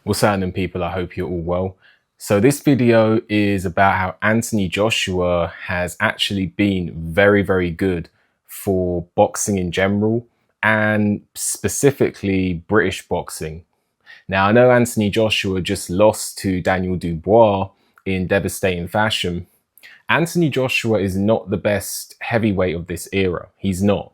What's happening, people? I hope you're all well. So this video is about how Anthony Joshua has actually been very, very good for boxing in general and specifically British boxing. Now, I know Anthony Joshua just lost to Daniel Dubois in devastating fashion. Anthony Joshua is not the best heavyweight of this era. He's not.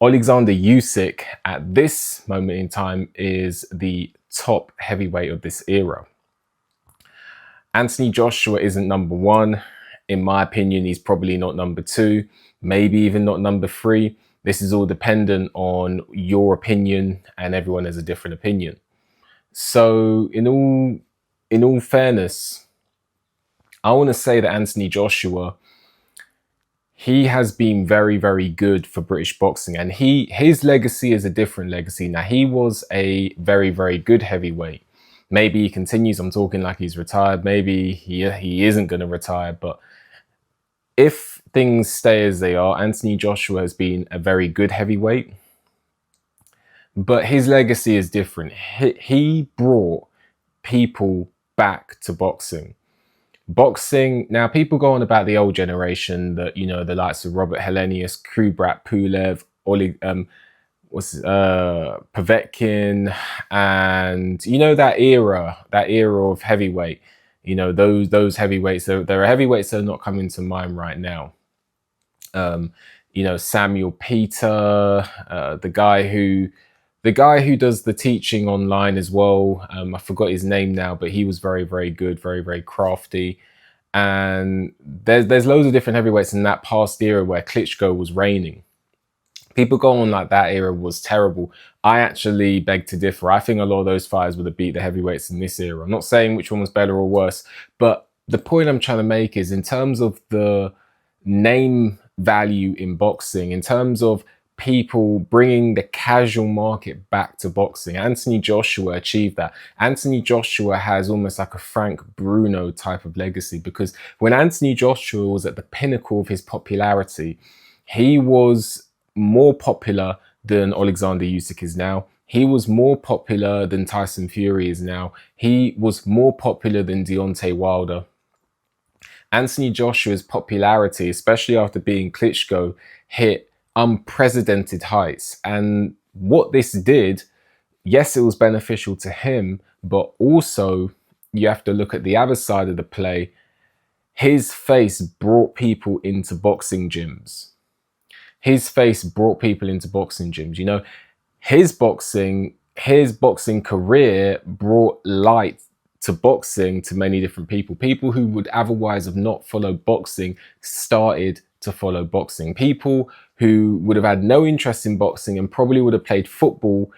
Alexander Usyk at this moment in time is the top heavyweight of this era. Anthony Joshua isn't number one. In my opinion, he's probably not number two, maybe even not number three. This is all dependent on your opinion, and everyone has a different opinion. So in all fairness, I want to say that Anthony Joshua, he has been very, very good for British boxing, and his legacy is a different legacy. Now, he was a very, very good heavyweight. Maybe he continues. I'm talking like he's retired. Maybe he isn't going to retire. But if things stay as they are, Anthony Joshua has been a very good heavyweight. But his legacy is different. He brought people back to boxing. Boxing, now people go on about the old generation that, you know, the likes of Robert Helenius, Kubrat Pulev, Povetkin, and you know, that era of heavyweight, you know, those heavyweights. There are heavyweights that are not coming to mind right now. You know, Samuel Peter, the guy who does the teaching online as well. I forgot his name now, but he was very, very good, very, very crafty. And there's loads of different heavyweights in that past era where Klitschko was reigning. People go on like that era was terrible. I actually beg to differ. I think a lot of those fighters would have beat the heavyweights in this era. I'm not saying which one was better or worse, but the point I'm trying to make is, in terms of the name value in boxing, in terms of people bringing the casual market back to boxing, Anthony Joshua achieved that. Anthony Joshua has almost like a Frank Bruno type of legacy, because when Anthony Joshua was at the pinnacle of his popularity, he was more popular than Alexander Usyk is now. He was more popular than Tyson Fury is now. He was more popular than Deontay Wilder. Anthony Joshua's popularity, especially after beating Klitschko, hit unprecedented heights. And what this did, yes, it was beneficial to him, but also you have to look at the other side of the play. His face brought people into boxing gyms. His face brought people into boxing gyms. You know, his boxing career brought light to boxing to many different people. People who would otherwise have not followed boxing started to follow boxing. People who would have had no interest in boxing and probably would have played football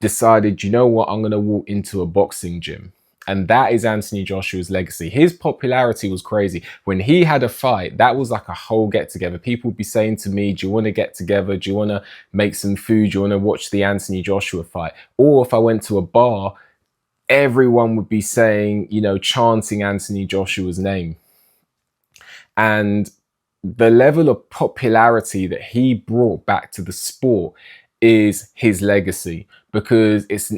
decided, you know what, I'm going to walk into a boxing gym. And that is Anthony Joshua's legacy. His popularity was crazy. When he had a fight, that was like a whole get together. People would be saying to me, do you want to get together? Do you want to make some food? Do you want to watch the Anthony Joshua fight? Or if I went to a bar, everyone would be saying, you know, chanting Anthony Joshua's name. And the level of popularity that he brought back to the sport is his legacy, because it's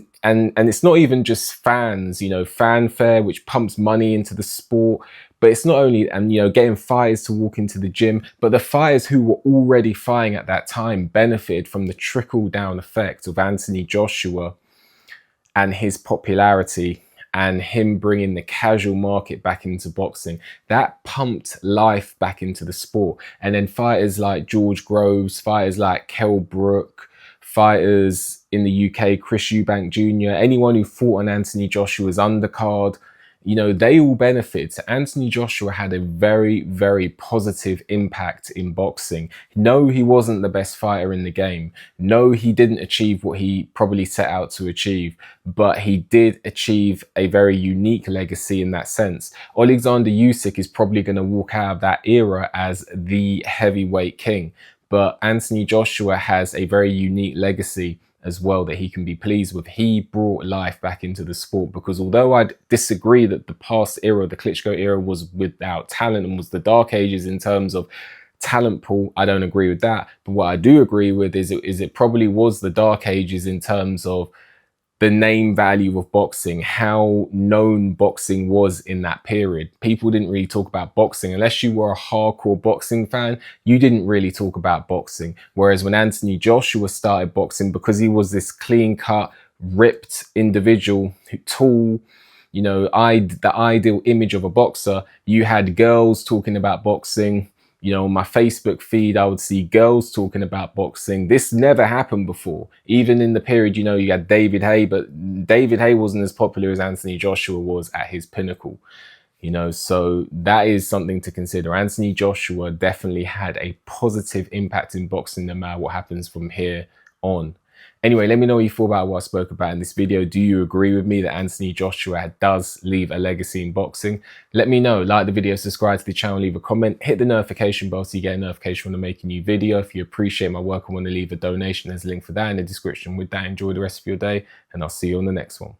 not even just fans, you know, fanfare, which pumps money into the sport, but it's not only, and you know, getting fighters to walk into the gym, but the fighters who were already fighting at that time benefited from the trickle down effect of Anthony Joshua and his popularity and him bringing the casual market back into boxing. That pumped life back into the sport. And then fighters like George Groves, fighters like Kell Brook, fighters in the UK, Chris Eubank Jr., anyone who fought on Anthony Joshua's undercard, you know, they all benefited. So Anthony Joshua had a very, very positive impact in boxing. No, he wasn't the best fighter in the game. No, he didn't achieve what he probably set out to achieve, but he did achieve a very unique legacy in that sense. Alexander Usyk is probably going to walk out of that era as the heavyweight king, but Anthony Joshua has a very unique legacy as well that he can be pleased with. He brought life back into the sport, because although I disagree that the past era, the Klitschko era, was without talent and was the dark ages in terms of talent pool, I don't agree with that. But what I do agree with is it probably was the dark ages in terms of the name value of boxing, how known boxing was in that period. People didn't really talk about boxing. Unless you were a hardcore boxing fan, you didn't really talk about boxing. Whereas when Anthony Joshua started boxing, because he was this clean-cut, ripped individual, tall, you know, the ideal image of a boxer, you had girls talking about boxing. You know, on my Facebook feed, I would see girls talking about boxing. This never happened before. Even in the period, you know, you had David Haye, but David Haye wasn't as popular as Anthony Joshua was at his pinnacle. You know, so that is something to consider. Anthony Joshua definitely had a positive impact in boxing no matter what happens from here on. Anyway, let me know what you thought about what I spoke about in this video. Do you agree with me that Anthony Joshua does leave a legacy in boxing? Let me know. Like the video, subscribe to the channel, leave a comment, hit the notification bell so you get a notification when I make a new video. If you appreciate my work and want to leave a donation, there's a link for that in the description. With that, enjoy the rest of your day, and I'll see you on the next one.